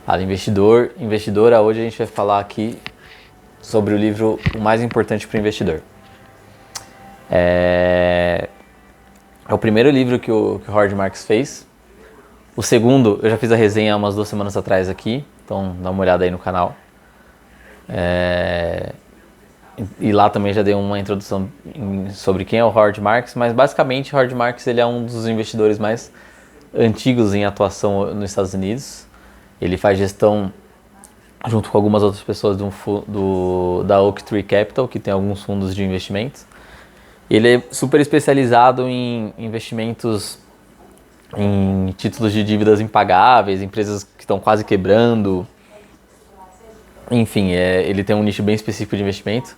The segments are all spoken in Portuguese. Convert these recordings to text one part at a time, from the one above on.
Fala investidora, hoje a gente vai falar aqui sobre o livro O Mais Importante para o Investidor. É o primeiro livro que o Howard Marks fez. O segundo, eu já fiz a resenha há umas 2 semanas atrás aqui, então dá uma olhada aí no canal. E lá também já dei uma introdução sobre quem é o Howard Marks, mas basicamente o Howard Marks ele é um dos investidores mais antigos em atuação nos Estados Unidos. Ele faz gestão junto com algumas outras pessoas da Oak Tree Capital, que tem alguns fundos de investimentos. Ele é super especializado em investimentos em títulos de dívidas impagáveis, empresas que estão quase quebrando. Enfim, ele tem um nicho bem específico de investimento.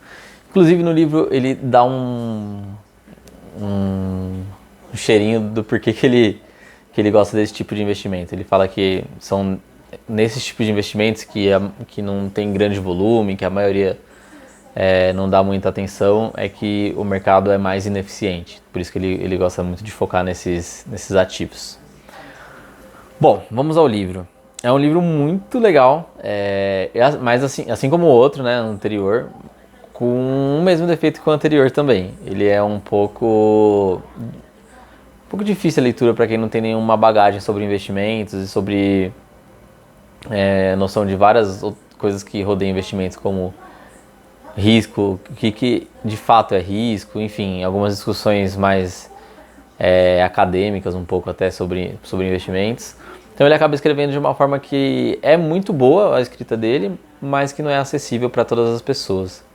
Inclusive no livro ele dá um cheirinho do porquê que ele gosta desse tipo de investimento. Ele fala que são nesses tipos de investimentos que não tem grande volume, que a maioria não dá muita atenção, é que o mercado é mais ineficiente. Por isso que ele gosta muito de focar nesses ativos. Bom, vamos ao livro. É um livro muito legal, mas assim como o outro, né, anterior, com o mesmo defeito que o anterior também. Ele é um pouco difícil a leitura para quem não tem nenhuma bagagem sobre investimentos e sobre noção de várias coisas que rodeiam investimentos, como risco, o que de fato é risco, enfim, algumas discussões mais acadêmicas um pouco até sobre investimentos. Então ele acaba escrevendo de uma forma que é muito boa a escrita dele, mas que não é acessível para todas as pessoas.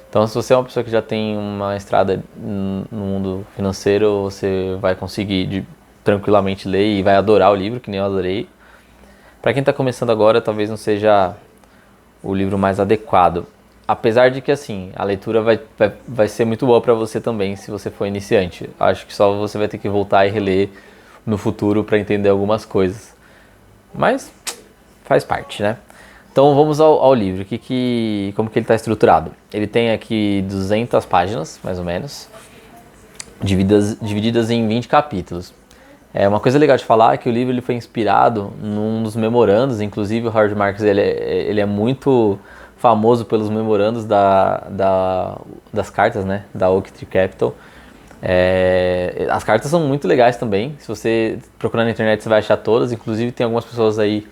Então se você é uma pessoa que já tem uma estrada no mundo financeiro, você vai conseguir tranquilamente ler e vai adorar o livro, que nem eu adorei. Para quem está começando agora, talvez não seja o livro mais adequado. Apesar de que assim, a leitura vai ser muito boa para você também, se você for iniciante. Acho que só você vai ter que voltar e reler no futuro para entender algumas coisas. Mas faz parte, né? Então vamos ao livro. Como que ele está estruturado? Ele tem aqui 200 páginas, mais ou menos, divididas em 20 capítulos. Uma coisa legal de falar é que o livro ele foi inspirado num dos memorandos. Inclusive o Howard Marks ele é muito famoso pelos memorandos das cartas, né, da Oak Tree Capital. As cartas são muito legais também. Se você procurar na internet você vai achar todas. Inclusive tem algumas pessoas aí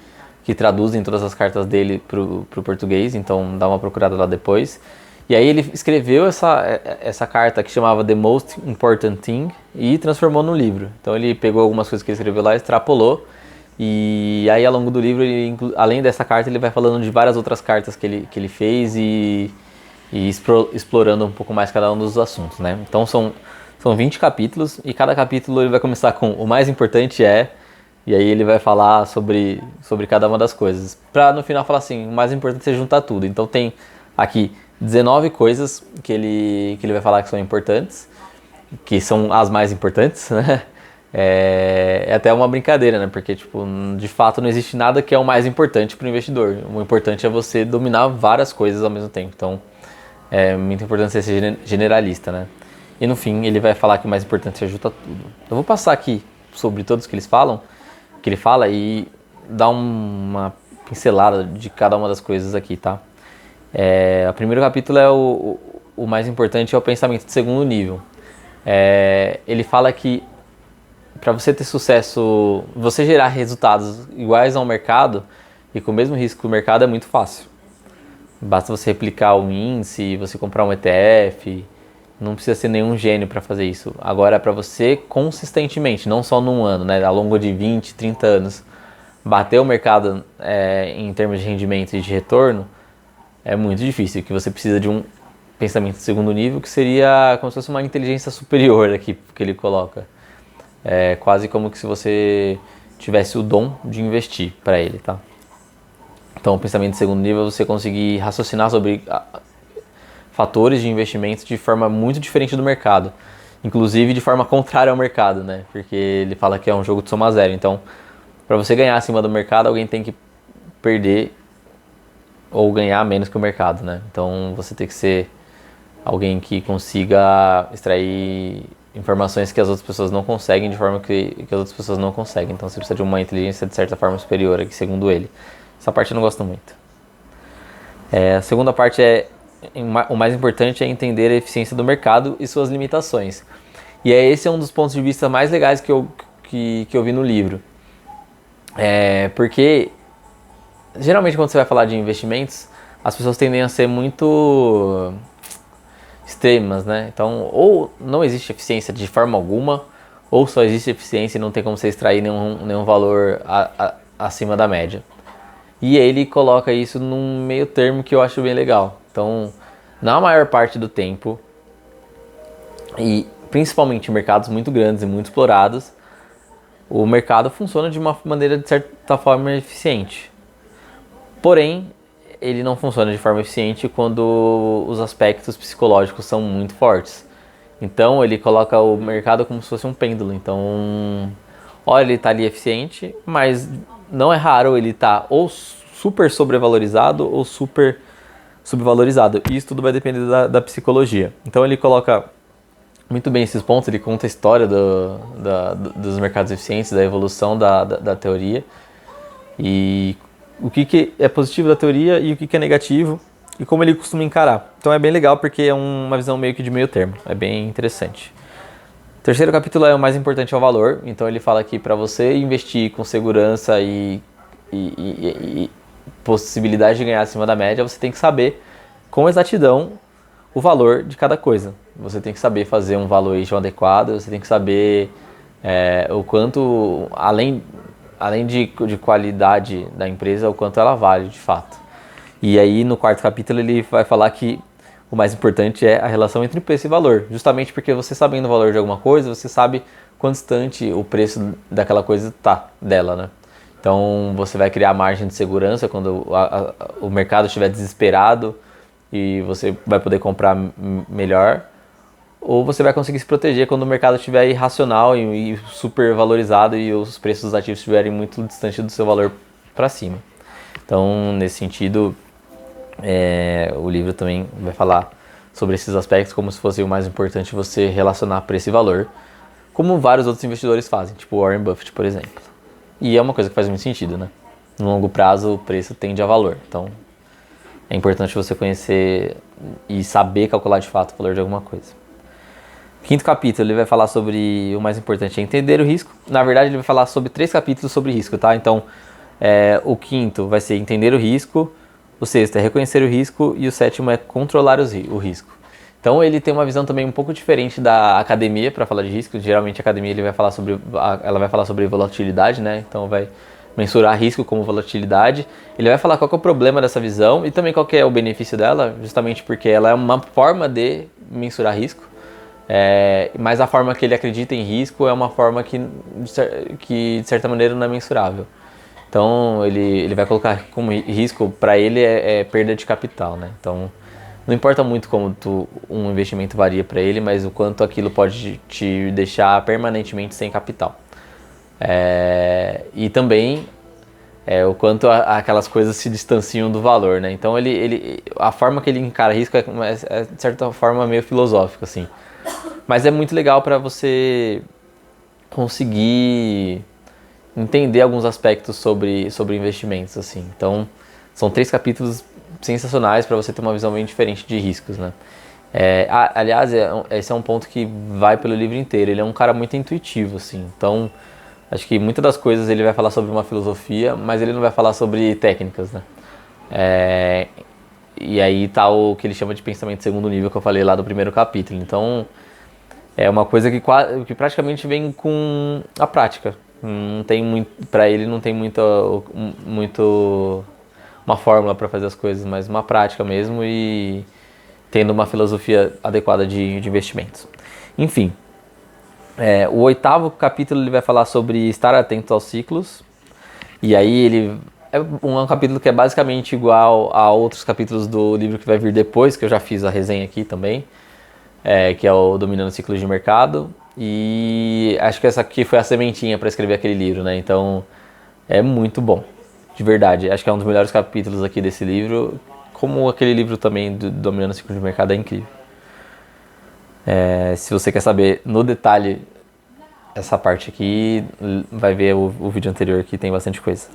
que traduzem todas as cartas dele pro português, então dá uma procurada lá depois. E aí ele escreveu essa carta que chamava The Most Important Thing e transformou no livro. Então ele pegou algumas coisas que ele escreveu lá, extrapolou. E aí ao longo do livro, além dessa carta, ele vai falando de várias outras cartas que ele fez e explorando um pouco mais cada um dos assuntos, né? Então são 20 capítulos e cada capítulo ele vai começar com o mais importante e aí ele vai falar sobre cada uma das coisas. Pra no final falar assim, o mais importante é juntar tudo. Então tem aqui 19 coisas que ele vai falar que são importantes, que são as mais importantes, né? É até uma brincadeira, né? Porque, tipo, de fato não existe nada que é o mais importante para o investidor. O importante é você dominar várias coisas ao mesmo tempo. Então, é muito importante você ser generalista, né? E no fim, ele vai falar que o mais importante é juntar tudo. Eu vou passar aqui sobre todos que ele fala e dar uma pincelada de cada uma das coisas aqui, tá? O primeiro capítulo é o mais importante, é o pensamento de segundo nível. Ele fala que para você ter sucesso, você gerar resultados iguais ao mercado e com o mesmo risco que o mercado é muito fácil. Basta você replicar o índice, você comprar um ETF, não precisa ser nenhum gênio para fazer isso. Agora, para você consistentemente, não só num ano, né, ao longo de 20, 30 anos, bater o mercado em termos de rendimento e de retorno, é muito difícil, que você precisa de um pensamento de segundo nível, que seria como se fosse uma inteligência superior aqui que ele coloca. Quase como que se você tivesse o dom de investir para ele, tá? Então, o pensamento de segundo nível é você conseguir raciocinar sobre fatores de investimento de forma muito diferente do mercado. Inclusive de forma contrária ao mercado, né? Porque ele fala que é um jogo de soma zero. Então, para você ganhar acima do mercado, alguém tem que perder ou ganhar menos que o mercado, né? Então, você tem que ser alguém que consiga extrair informações que as outras pessoas não conseguem de forma que as outras pessoas não conseguem. Então você precisa de uma inteligência de certa forma superior aqui, segundo ele. Essa parte eu não gosto muito. A segunda parte o mais importante é entender a eficiência do mercado e suas limitações. E esse é um dos pontos de vista mais legais que eu vi no livro. Porque geralmente quando você vai falar de investimentos, as pessoas tendem a ser muito extremas, né? Então, ou não existe eficiência de forma alguma, ou só existe eficiência e não tem como você extrair nenhum valor acima da média. E ele coloca isso num meio termo que eu acho bem legal. Então, na maior parte do tempo, e principalmente em mercados muito grandes e muito explorados, o mercado funciona de uma maneira, de certa forma, eficiente. Porém, ele não funciona de forma eficiente quando os aspectos psicológicos são muito fortes. Então, ele coloca o mercado como se fosse um pêndulo. Então, olha, ele está ali eficiente, mas não é raro ele estar ou super sobrevalorizado ou super subvalorizado. E isso tudo vai depender da psicologia. Então, ele coloca muito bem esses pontos, ele conta a história dos mercados eficientes, da evolução da teoria, e o que é positivo da teoria e o que é negativo, e como ele costuma encarar. Então é bem legal porque é uma visão meio que de meio termo, é bem interessante. O terceiro capítulo é o mais importante, é o valor. Então ele fala que para você investir com segurança e possibilidade de ganhar acima da média, você tem que saber com exatidão o valor de cada coisa. Você tem que saber fazer um valuation adequado, você tem que saber o quanto, além de qualidade da empresa, o quanto ela vale de fato. E aí no quarto capítulo ele vai falar que o mais importante é a relação entre preço e valor, justamente porque você sabendo o valor de alguma coisa, você sabe quão distante o preço daquela coisa tá dela, né? Então você vai criar margem de segurança quando o mercado estiver desesperado e você vai poder comprar melhor, ou você vai conseguir se proteger quando o mercado estiver irracional e super valorizado e os preços dos ativos estiverem muito distantes do seu valor para cima. Então, nesse sentido, o livro também vai falar sobre esses aspectos como se fosse o mais importante você relacionar preço e valor, como vários outros investidores fazem, tipo Warren Buffett, por exemplo. E é uma coisa que faz muito sentido, né? No longo prazo, o preço tende a valor. Então, é importante você conhecer e saber calcular de fato o valor de alguma coisa. Quinto capítulo, ele vai falar sobre o mais importante é entender o risco. Na verdade, ele vai falar sobre 3 capítulos sobre risco, tá? Então, o quinto vai ser entender o risco, o sexto é reconhecer o risco e o sétimo é controlar o risco. Então, ele tem uma visão também um pouco diferente da academia para falar de risco. Geralmente, a academia ela vai falar sobre volatilidade, né? Então, vai mensurar risco como volatilidade. Ele vai falar qual que é o problema dessa visão e também qual que é o benefício dela, justamente porque ela é uma forma de mensurar risco. Mas a forma que ele acredita em risco é uma forma que de certa maneira não é mensurável. Então ele vai colocar como risco para ele é perda de capital, né? Então não importa muito como um investimento varia para ele, mas o quanto aquilo pode te deixar permanentemente sem capital. E também o quanto aquelas coisas se distanciam do valor, né? Então a forma que ele encara risco é de certa forma meio filosófica, assim. Mas é muito legal para você conseguir entender alguns aspectos sobre investimentos, assim. Então, são 3 capítulos sensacionais para você ter uma visão bem diferente de riscos, né? Aliás, esse é um ponto que vai pelo livro inteiro. Ele é um cara muito intuitivo, assim. Então, acho que muitas das coisas ele vai falar sobre uma filosofia, mas ele não vai falar sobre técnicas, né? E aí tá o que ele chama de pensamento de segundo nível que eu falei lá do primeiro capítulo. Então, é uma coisa que praticamente vem com a prática. Não tem muito, para ele não tem muito uma fórmula para fazer as coisas, mas uma prática mesmo e tendo uma filosofia adequada de investimentos. Enfim, o 8º capítulo ele vai falar sobre estar atento aos ciclos. E aí ele é um capítulo que é basicamente igual a outros capítulos do livro que vai vir depois, que eu já fiz a resenha aqui também. Que é o Dominando Ciclos de Mercado, e acho que essa aqui foi a sementinha para escrever aquele livro, né? Então é muito bom, de verdade. Acho que é um dos melhores capítulos aqui desse livro, como aquele livro também do Dominando Ciclos de Mercado é incrível. Se você quer saber no detalhe essa parte aqui, vai ver o vídeo anterior que tem bastante coisa.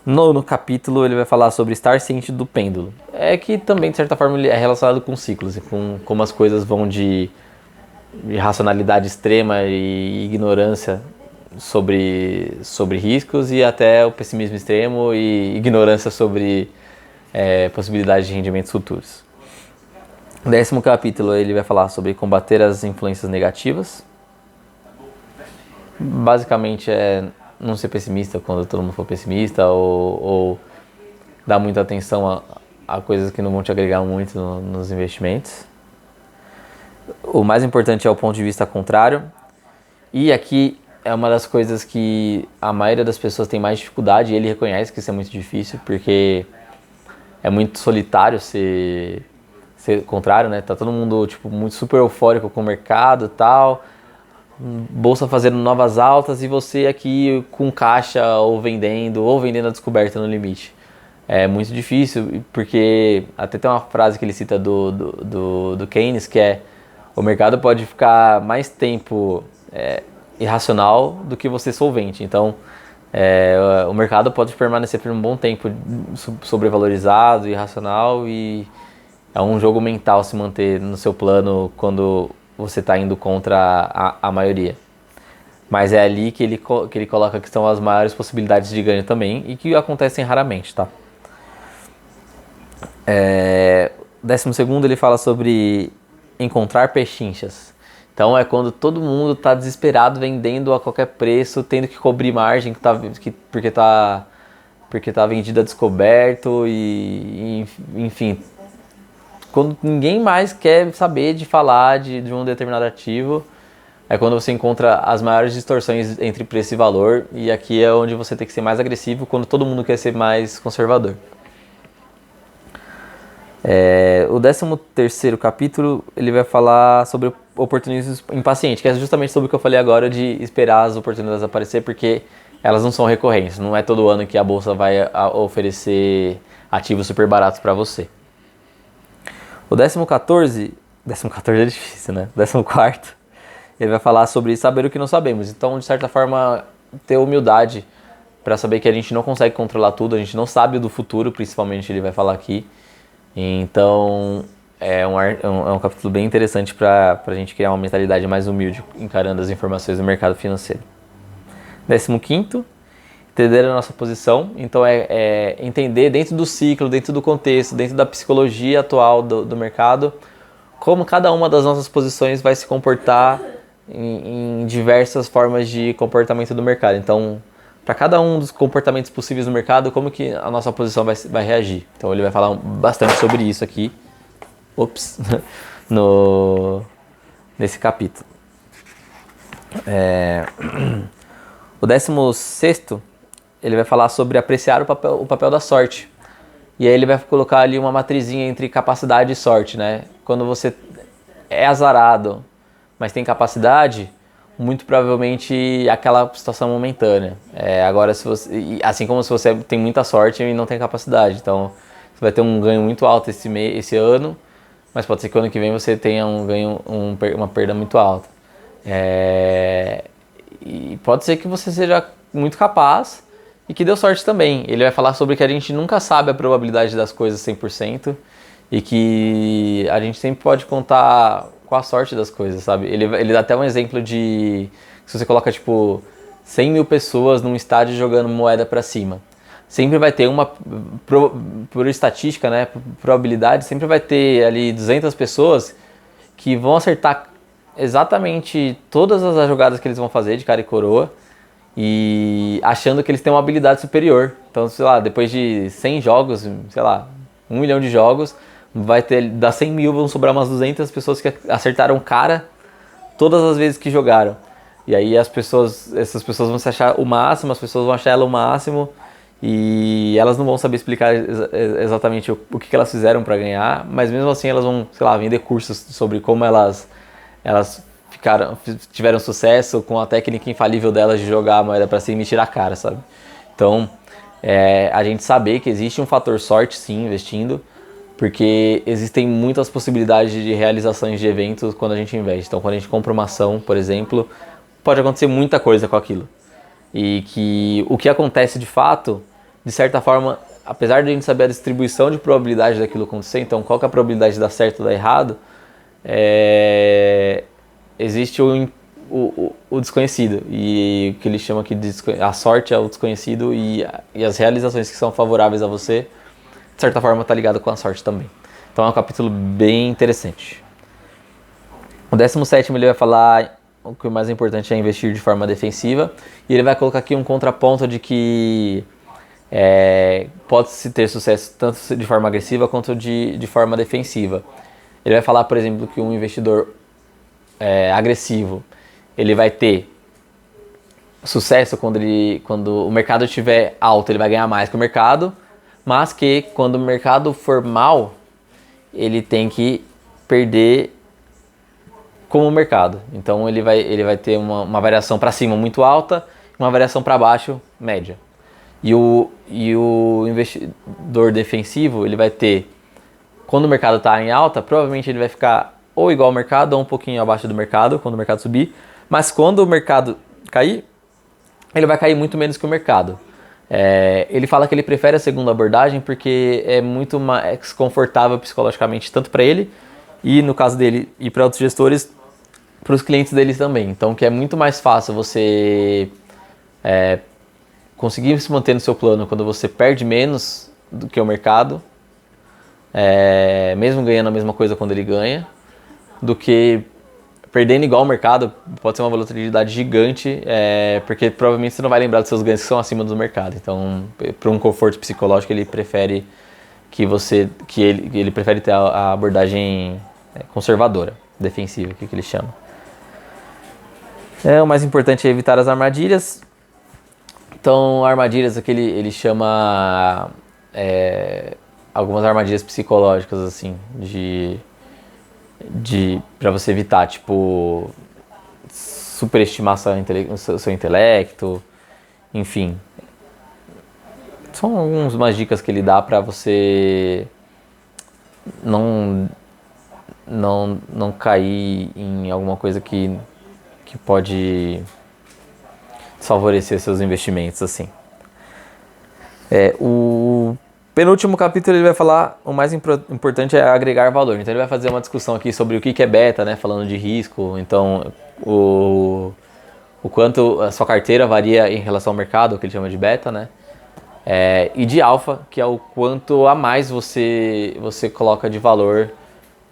No capítulo ele vai falar sobre estar ciente do pêndulo. É que também, de certa forma, ele é relacionado com ciclos, e com como as coisas vão de racionalidade extrema e ignorância sobre riscos e até o pessimismo extremo e ignorância sobre possibilidades de rendimentos futuros. No 10º capítulo ele vai falar sobre combater as influências negativas. Basicamente é não ser pessimista quando todo mundo for pessimista ou dar muita atenção a coisas que não vão te agregar muito nos investimentos. O mais importante é o ponto de vista contrário. E aqui é uma das coisas que a maioria das pessoas tem mais dificuldade, e ele reconhece que isso é muito difícil, porque é muito solitário ser contrário, né? Tá todo mundo tipo, muito super eufórico com o mercado e tal, bolsa fazendo novas altas e você aqui com caixa ou vendendo a descoberta no limite. É muito difícil, porque até tem uma frase que ele cita do Keynes, que é: o mercado pode ficar mais tempo irracional do que você solvente. Então, o mercado pode permanecer por um bom tempo sobrevalorizado, irracional, e é um jogo mental se manter no seu plano quando você está indo contra a maioria. Mas é ali que ele coloca que estão as maiores possibilidades de ganho também, e que acontecem raramente, tá? 12º ele fala sobre encontrar pechinchas. Então é quando todo mundo está desesperado vendendo a qualquer preço, tendo que cobrir margem porque tá vendido a descoberto e enfim, quando ninguém mais quer saber de falar de um determinado ativo, é quando você encontra as maiores distorções entre preço e valor, e aqui é onde você tem que ser mais agressivo quando todo mundo quer ser mais conservador. O 13º capítulo ele vai falar sobre oportunismo impaciente, que é justamente sobre o que eu falei agora, de esperar as oportunidades aparecer, porque elas não são recorrentes, não é todo ano que a bolsa vai oferecer ativos super baratos para você. O 14º é difícil, né? 14º ele vai falar sobre saber o que não sabemos. Então, de certa forma, ter humildade para saber que a gente não consegue controlar tudo, a gente não sabe do futuro, principalmente ele vai falar aqui. Então, é um capítulo bem interessante para a gente criar uma mentalidade mais humilde encarando as informações do mercado financeiro. 15º, entender a nossa posição. Então, entender dentro do ciclo, dentro do contexto, dentro da psicologia atual do mercado, como cada uma das nossas posições vai se comportar em diversas formas de comportamento do mercado. Então, para cada um dos comportamentos possíveis no mercado, como que a nossa posição vai reagir. Então ele vai falar bastante sobre isso aqui, nesse capítulo. O 16º, ele vai falar sobre apreciar o papel da sorte. E aí ele vai colocar ali uma matrizinha entre capacidade e sorte, né? Quando você é azarado, mas tem capacidade, muito provavelmente aquela situação momentânea. Agora, assim como se você tem muita sorte e não tem capacidade, então você vai ter um ganho muito alto esse ano, mas pode ser que o ano que vem você tenha um ganho, uma perda muito alta. E pode ser que você seja muito capaz e que deu sorte também. Ele vai falar sobre que a gente nunca sabe a probabilidade das coisas 100% e que a gente sempre pode contar com a sorte das coisas, sabe? Ele dá até um exemplo de... Se você coloca, tipo, 100 mil pessoas num estádio jogando moeda pra cima, sempre vai ter por estatística, né, por probabilidade, sempre vai ter ali 200 pessoas que vão acertar exatamente todas as jogadas que eles vão fazer de cara e coroa, e achando que eles têm uma habilidade superior. Então, sei lá, depois de 100 jogos, sei lá, 1 milhão de jogos, vai ter, das 100 mil vão sobrar umas 200 pessoas que acertaram cara todas as vezes que jogaram. E aí essas pessoas vão se achar o máximo, as pessoas vão achar ela o máximo, e elas não vão saber explicar exatamente o que elas fizeram para ganhar, mas mesmo assim elas vão, sei lá, vender cursos sobre como elas tiveram sucesso com a técnica infalível delas de jogar a moeda para cima e tirar a cara, sabe? Então, a gente saber que existe um fator sorte, sim, investindo, porque existem muitas possibilidades de realizações de eventos quando a gente investe. Então, quando a gente compra uma ação, por exemplo, pode acontecer muita coisa com aquilo. E que o que acontece de fato de certa forma, apesar de a gente saber a distribuição de probabilidade daquilo acontecer, então qual que é a probabilidade de dar certo ou dar errado, existe o desconhecido, e o que ele chama aqui de a sorte é o desconhecido, e as realizações que são favoráveis a você, de certa forma, está ligado com a sorte também. Então é um capítulo bem interessante. O 17º ele vai falar o que o mais importante é investir de forma defensiva, e ele vai colocar aqui um contraponto de que pode-se ter sucesso tanto de forma agressiva quanto de forma defensiva. Ele vai falar, por exemplo, que um investidor agressivo, ele vai ter sucesso quando o mercado estiver alto, ele vai ganhar mais que o mercado, mas que quando o mercado for mal, ele tem que perder como o mercado. Então ele vai ter uma variação para cima muito alta e uma variação para baixo média. E o investidor defensivo, ele vai ter, quando o mercado está em alta, provavelmente ele vai ficar ou igual ao mercado ou um pouquinho abaixo do mercado, quando o mercado subir. Mas quando o mercado cair, ele vai cair muito menos que o mercado. Ele fala que ele prefere a segunda abordagem porque é muito mais confortável psicologicamente, tanto para ele, e no caso dele, e para outros gestores, para os clientes deles também. Então, que é muito mais fácil você conseguir se manter no seu plano quando você perde menos do que o mercado, mesmo ganhando a mesma coisa quando ele ganha, do que perdendo igual ao mercado. Pode ser uma volatilidade gigante, porque provavelmente você não vai lembrar dos seus ganhos que são acima do mercado. Então, para um conforto psicológico, ele prefere ele prefere ter a abordagem conservadora, defensiva, que ele chama. O mais importante é evitar as armadilhas. Então, armadilhas, aqui ele chama algumas armadilhas psicológicas, assim, para você evitar, tipo, superestimar seu intelecto, enfim. São algumas dicas que ele dá para você não cair em alguma coisa que pode desfavorecer seus investimentos, assim. O penúltimo capítulo ele vai falar, o mais importante é agregar valor. Então ele vai fazer uma discussão aqui sobre o que é beta, né, falando de risco. Então o quanto a sua carteira varia em relação ao mercado, o que ele chama de beta, né? E de alfa, que é o quanto a mais você coloca de valor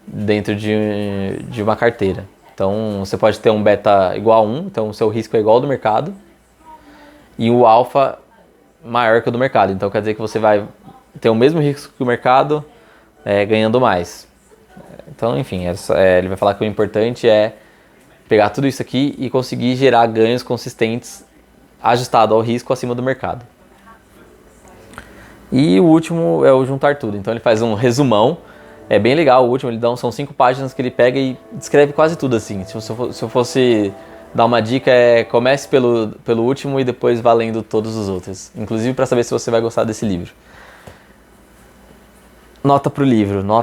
dentro de uma carteira. Então você pode ter um beta igual a 1, então o seu risco é igual ao do mercado, e o alfa maior que o do mercado. Então quer dizer que você vai ter o mesmo risco que o mercado, ganhando mais. Então, enfim, ele vai falar que o importante é pegar tudo isso aqui e conseguir gerar ganhos consistentes ajustado ao risco acima do mercado. E o último é o juntar tudo. Então ele faz um resumão. É bem legal o último, são 5 páginas que ele pega e descreve quase tudo, assim. Se eu fosse dar uma dica, comece pelo último e depois vá lendo todos os outros. Inclusive para saber se você vai gostar desse livro. Nota pro livro. No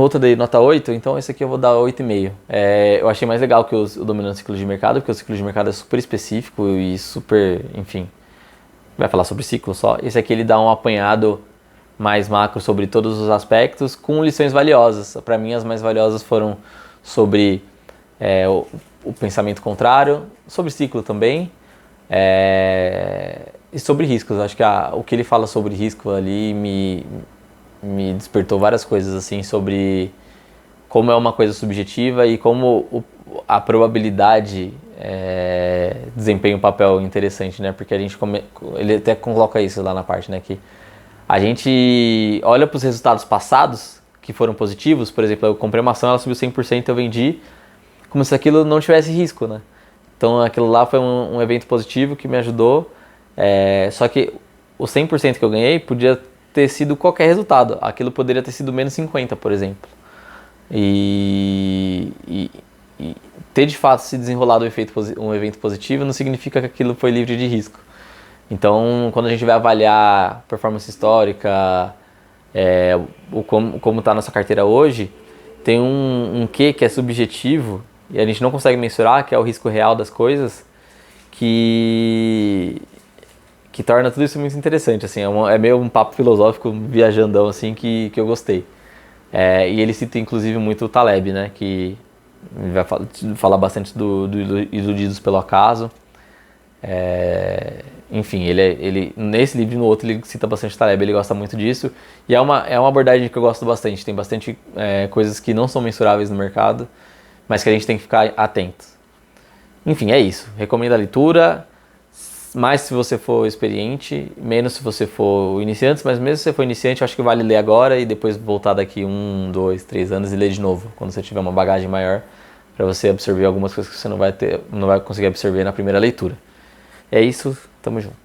outro dei nota 8, então esse aqui eu vou dar 8,5. Eu achei mais legal que o Dominando Ciclo de Mercado, porque o ciclo de mercado é super específico e super, enfim, vai falar sobre ciclo só. Esse aqui ele dá um apanhado mais macro sobre todos os aspectos, com lições valiosas. Para mim, as mais valiosas foram sobre o pensamento contrário, sobre ciclo também, e sobre riscos. Acho que o que ele fala sobre risco ali me despertou várias coisas, assim, sobre como é uma coisa subjetiva e como a probabilidade desempenha um papel interessante, né? Porque ele até coloca isso lá na parte, né? Que a gente olha para os resultados passados que foram positivos. Por exemplo, eu comprei uma ação, ela subiu 100%, eu vendi como se aquilo não tivesse risco, né? Então aquilo lá foi um evento positivo que me ajudou, só que o 100% que eu ganhei podia ter sido qualquer resultado. Aquilo poderia ter sido menos 50, por exemplo. E ter de fato se desenrolado um evento positivo não significa que aquilo foi livre de risco. Então, quando a gente vai avaliar performance histórica, como está a nossa carteira hoje, tem um que é subjetivo e a gente não consegue mensurar, que é o risco real das coisas, que que torna tudo isso muito interessante, assim, é meio um papo filosófico viajandão, assim, que eu gostei. E ele cita, inclusive, muito o Taleb, né, que vai falar bastante do Iludidos pelo Acaso. Enfim, ele nesse livro e no outro ele cita bastante Taleb, ele gosta muito disso. E é uma abordagem que eu gosto bastante, tem bastante coisas que não são mensuráveis no mercado, mas que a gente tem que ficar atento. Enfim, é isso. Recomendo a leitura, mais se você for experiente, menos se você for iniciante, mas mesmo se você for iniciante, eu acho que vale ler agora e depois voltar daqui 1, 2, 3 anos e ler de novo, quando você tiver uma bagagem maior, para você absorver algumas coisas que você não vai conseguir absorver na primeira leitura. É isso, tamo junto.